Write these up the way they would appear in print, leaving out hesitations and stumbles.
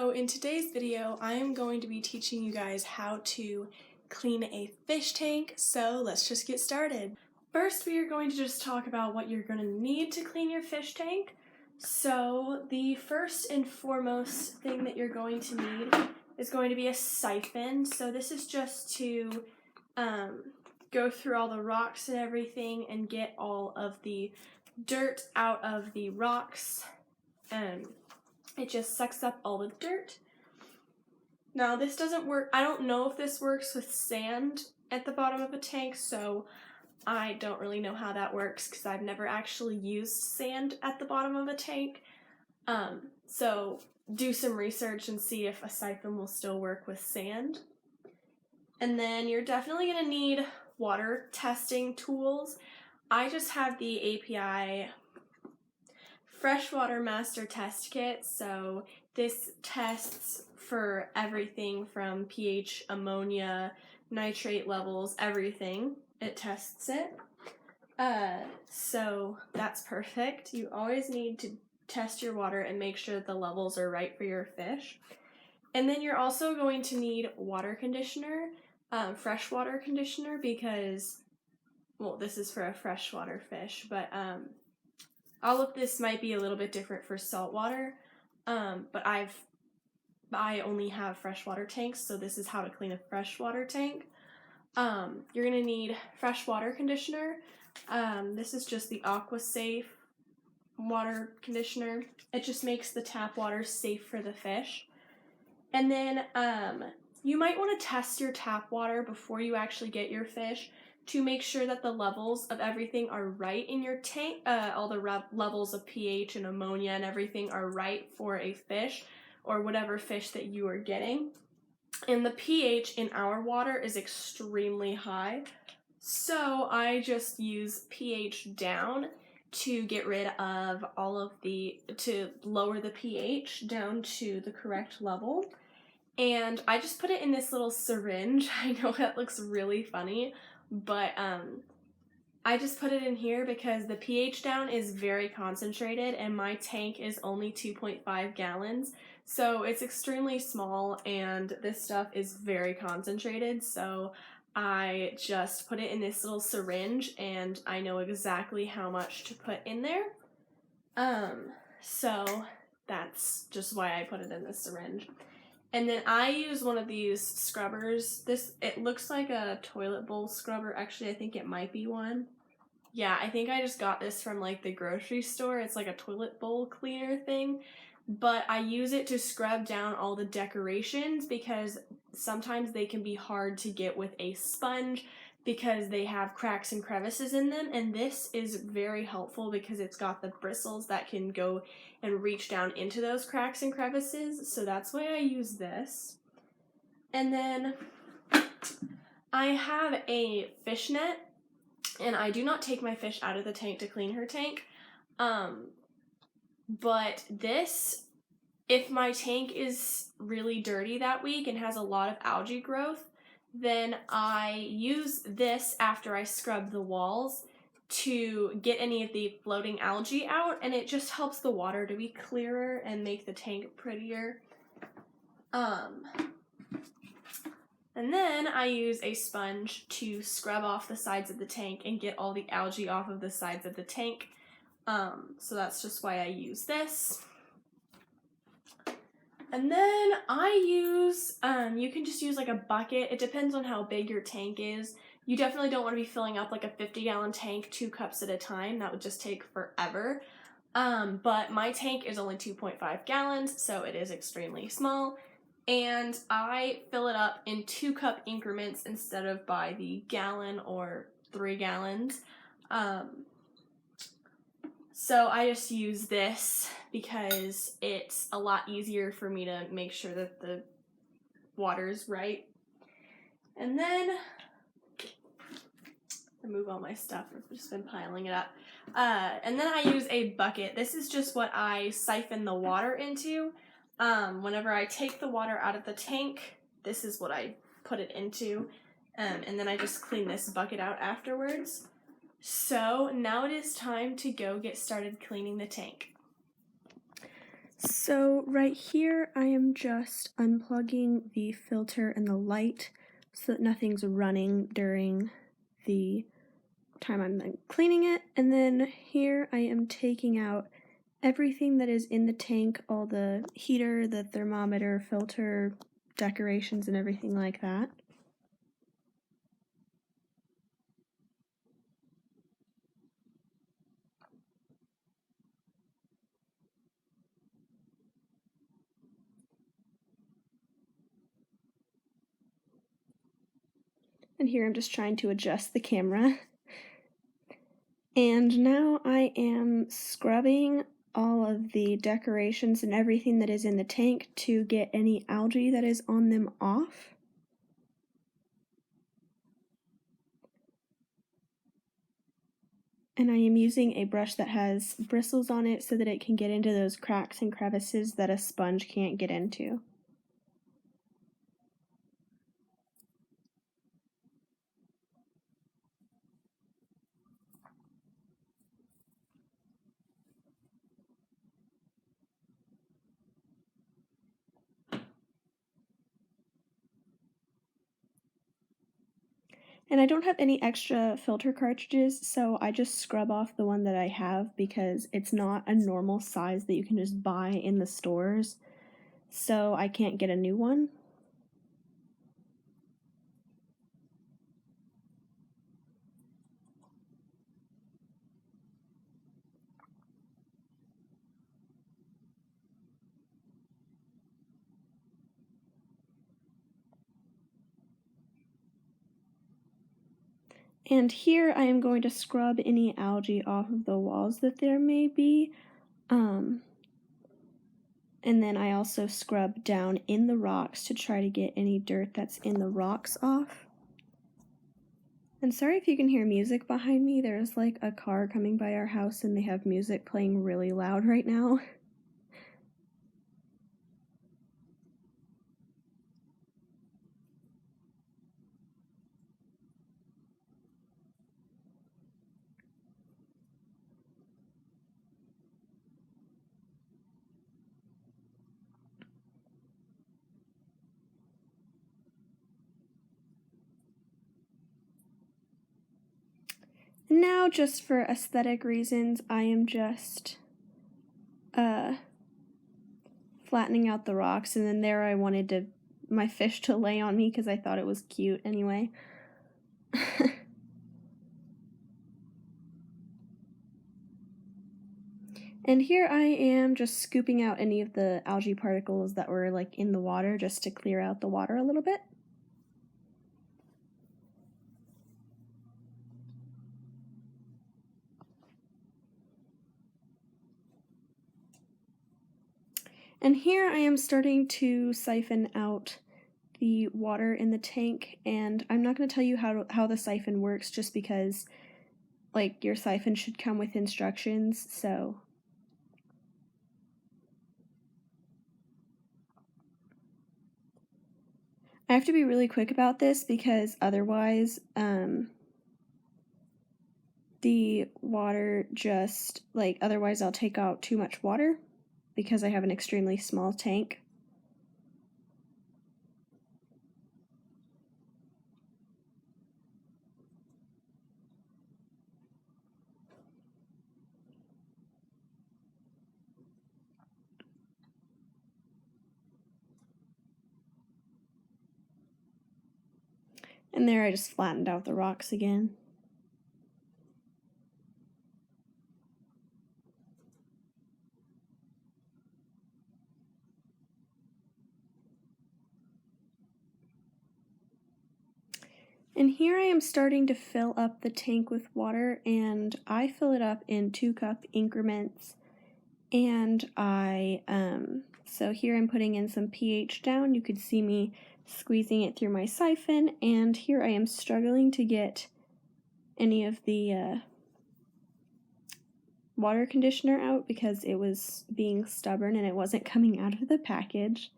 So in today's video, I am going to be teaching you guys how to clean a fish tank, so let's just get started. First, we are going to just talk about what you're going to need to clean your fish tank. So the first and foremost thing that you're going to need is going to be a siphon. So this is just to go through all the rocks and everything and get all of the dirt out of the rocks. It just sucks up all the dirt. Now this doesn't work, I don't know if this works with sand at the bottom of a tank, so I don't really know how that works because I've never actually used sand at the bottom of a tank. So do some research and see if a siphon will still work with sand. And then you're definitely going to need water testing tools. I just have the API Freshwater Master Test Kit, so this tests for everything from pH, ammonia, nitrate levels, everything. It tests it. So that's perfect. You always need to test your water and make sure that the levels are right for your fish. And then you're also going to need water conditioner, freshwater conditioner, because, well, this is for a freshwater fish, but all of this might be a little bit different for saltwater, but I only have freshwater tanks, so this is how to clean a freshwater tank. You're gonna need freshwater conditioner. This is just the AquaSafe water conditioner. It just makes the tap water safe for the fish. And then you might want to test your tap water before you actually get your fish to make sure that the levels of everything are right in your tank. All the levels of pH and ammonia and everything are right for a fish or whatever fish that you are getting. And the pH in our water is extremely high, so I just use pH down to get rid of to lower the pH down to the correct level. And I just put it in this little syringe. I know that looks really funny, but I just put it in here because the pH down is very concentrated and my tank is only 2.5 gallons. So it's extremely small and this stuff is very concentrated. So I just put it in this little syringe and I know exactly how much to put in there. So that's just why I put it in this syringe. And then I use one of these scrubbers. It looks like a toilet bowl scrubber. Actually, I think it might be one. Yeah, I think I just got this from like the grocery store. It's like a toilet bowl cleaner thing. But I use it to scrub down all the decorations because sometimes they can be hard to get with a sponge because they have cracks and crevices in them, and this is very helpful because it's got the bristles that can go and reach down into those cracks and crevices, so that's why I use this. And then I have a fish net, and I do not take my fish out of the tank to clean her tank, but this, if my tank is really dirty that week and has a lot of algae growth, then I use this after I scrub the walls to get any of the floating algae out, and it just helps the water to be clearer and make the tank prettier. And then I use a sponge to scrub off the sides of the tank and get all the algae off of the sides of the tank. So that's just why I use this. And then I use, you can just use like a bucket. It depends on how big your tank is. You definitely don't want to be filling up like a 50-gallon tank 2 cups at a time. That would just take forever. But my tank is only 2.5 gallons, so it is extremely small. And I fill it up in 2-cup increments instead of by the gallon or 3 gallons. So I just use this because it's a lot easier for me to make sure that the water's right. And then, remove all my stuff, I've just been piling it up. And then I use a bucket. This is just what I siphon the water into. Whenever I take the water out of the tank, this is what I put it into. And then I just clean this bucket out afterwards. So now it is time to go get started cleaning the tank. So right here I am just unplugging the filter and the light so that nothing's running during the time I'm cleaning it. And then here I am taking out everything that is in the tank, all the heater, the thermometer, filter, decorations, and everything like that. And here I'm just trying to adjust the camera. And now I am scrubbing all of the decorations and everything that is in the tank to get any algae that is on them off. And I am using a brush that has bristles on it so that it can get into those cracks and crevices that a sponge can't get into. And I don't have any extra filter cartridges, so I just scrub off the one that I have because it's not a normal size that you can just buy in the stores, so I can't get a new one. And here I am going to scrub any algae off of the walls that there may be. And then I also scrub down in the rocks to try to get any dirt that's in the rocks off. And sorry if you can hear music behind me. There's like a car coming by our house and they have music playing really loud right now. And now, just for aesthetic reasons, I am just flattening out the rocks, and then there I wanted my fish to lay on me because I thought it was cute anyway. And here I am just scooping out any of the algae particles that were like in the water just to clear out the water a little bit. And here I am starting to siphon out the water in the tank, and I'm not going to tell you how the siphon works just because like your siphon should come with instructions, so I have to be really quick about this because otherwise the water just otherwise I'll take out too much water because I have an extremely small tank. And there I just flattened out the rocks again. And here I am starting to fill up the tank with water, and I fill it up in 2-cup increments. And so here I'm putting in some pH down. You could see me squeezing it through my siphon, and here I am struggling to get any of the water conditioner out because it was being stubborn and it wasn't coming out of the package.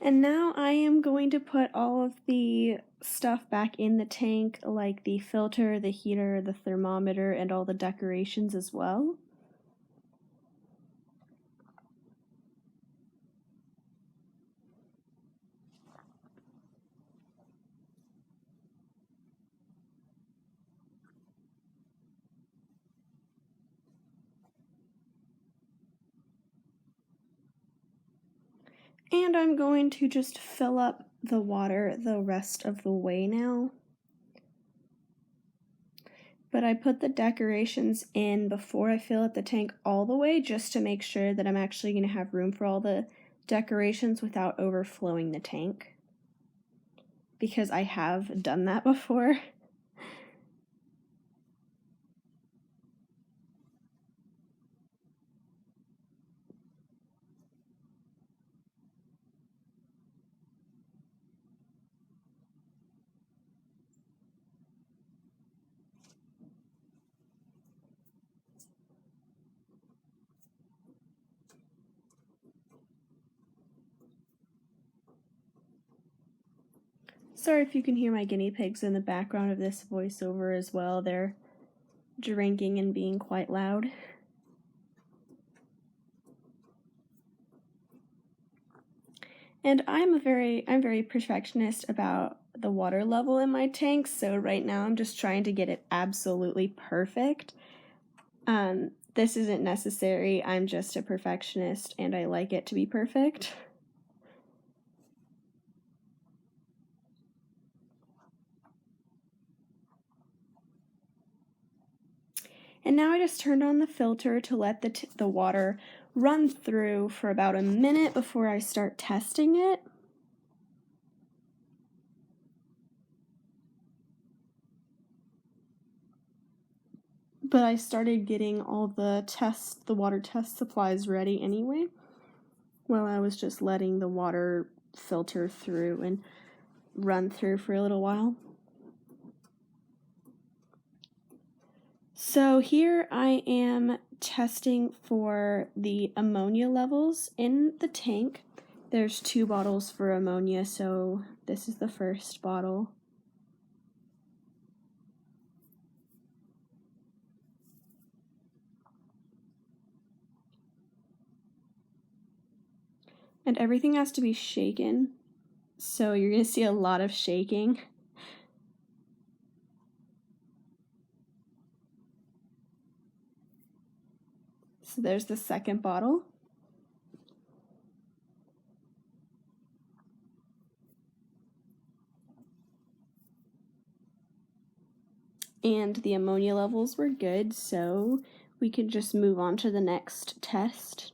And now I am going to put all of the stuff back in the tank, like the filter, the heater, the thermometer, and all the decorations as well. And I'm going to just fill up the water the rest of the way now. But I put the decorations in before I fill up the tank all the way, just to make sure that I'm actually going to have room for all the decorations without overflowing the tank. Because I have done that before. Sorry if you can hear my guinea pigs in the background of this voiceover as well. They're drinking and being quite loud. And I'm very perfectionist about the water level in my tanks, so right now I'm just trying to get it absolutely perfect. This isn't necessary, I'm just a perfectionist and I like it to be perfect. And now I just turned on the filter to let the water run through for about a minute before I start testing it. But I started getting all the water test supplies ready anyway, while I was just letting the water filter through and run through for a little while. So here I am testing for the ammonia levels in the tank. There's 2 bottles for ammonia, so this is the first bottle. And everything has to be shaken, so you're going to see a lot of shaking. So there's the second bottle. And the ammonia levels were good, so we can just move on to the next test.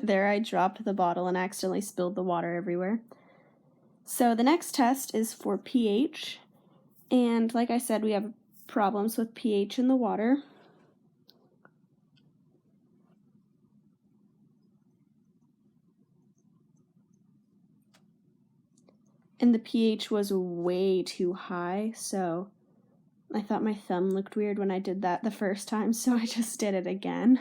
There, I dropped the bottle and accidentally spilled the water everywhere. So the next test is for pH, and like I said, we have problems with pH in the water. And the pH was way too high, so I thought my thumb looked weird when I did that the first time, so I just did it again.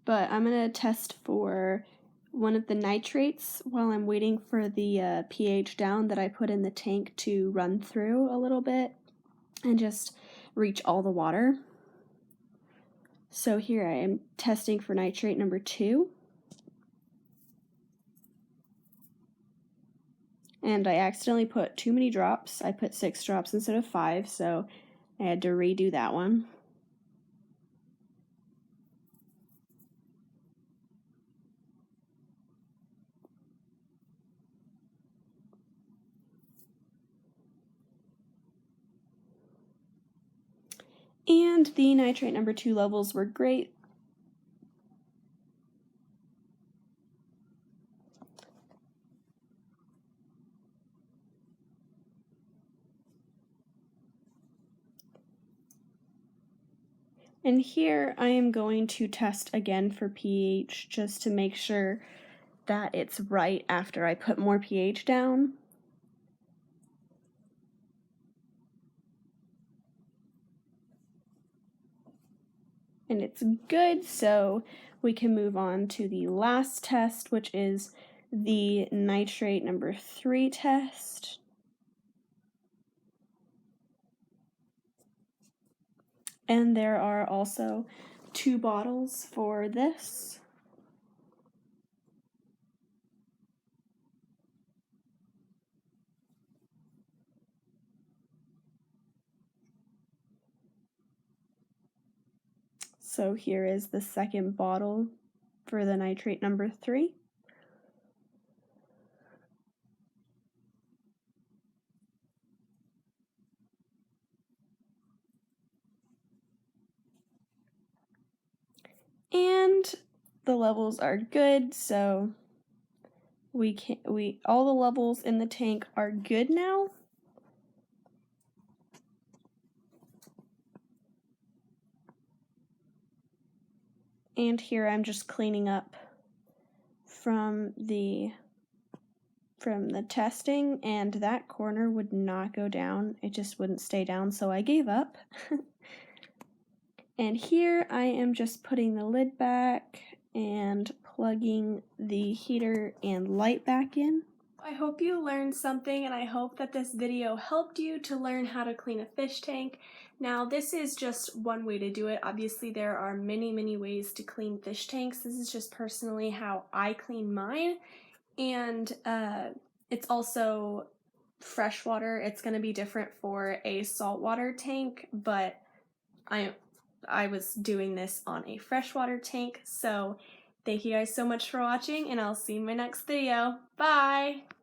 But I'm going to test for one of the nitrates while I'm waiting for the pH down that I put in the tank to run through a little bit and just reach all the water. So here I am testing for nitrate number 2. And I accidentally put too many drops. I put 6 drops instead of 5, so I had to redo that one. And the nitrate number 2 levels were great. And here I am going to test again for pH just to make sure that it's right after I put more pH down. And it's good, so we can move on to the last test, which is the nitrate number 3 test. And there are also 2 bottles for this. So here is the second bottle for the nitrate number 3. And the levels are good, so all the levels in the tank are good now. And here I'm just cleaning up from the testing, and that corner would not go down. It just wouldn't stay down, so I gave up. And here I am just putting the lid back and plugging the heater and light back in. I hope you learned something, and I hope that this video helped you to learn how to clean a fish tank. Now, this is just one way to do it. Obviously, there are many ways to clean fish tanks. This is just personally how I clean mine. And it's also freshwater. It's going to be different for a saltwater tank, but I was doing this on a freshwater tank. So thank you guys so much for watching, and I'll see you in my next video. Bye!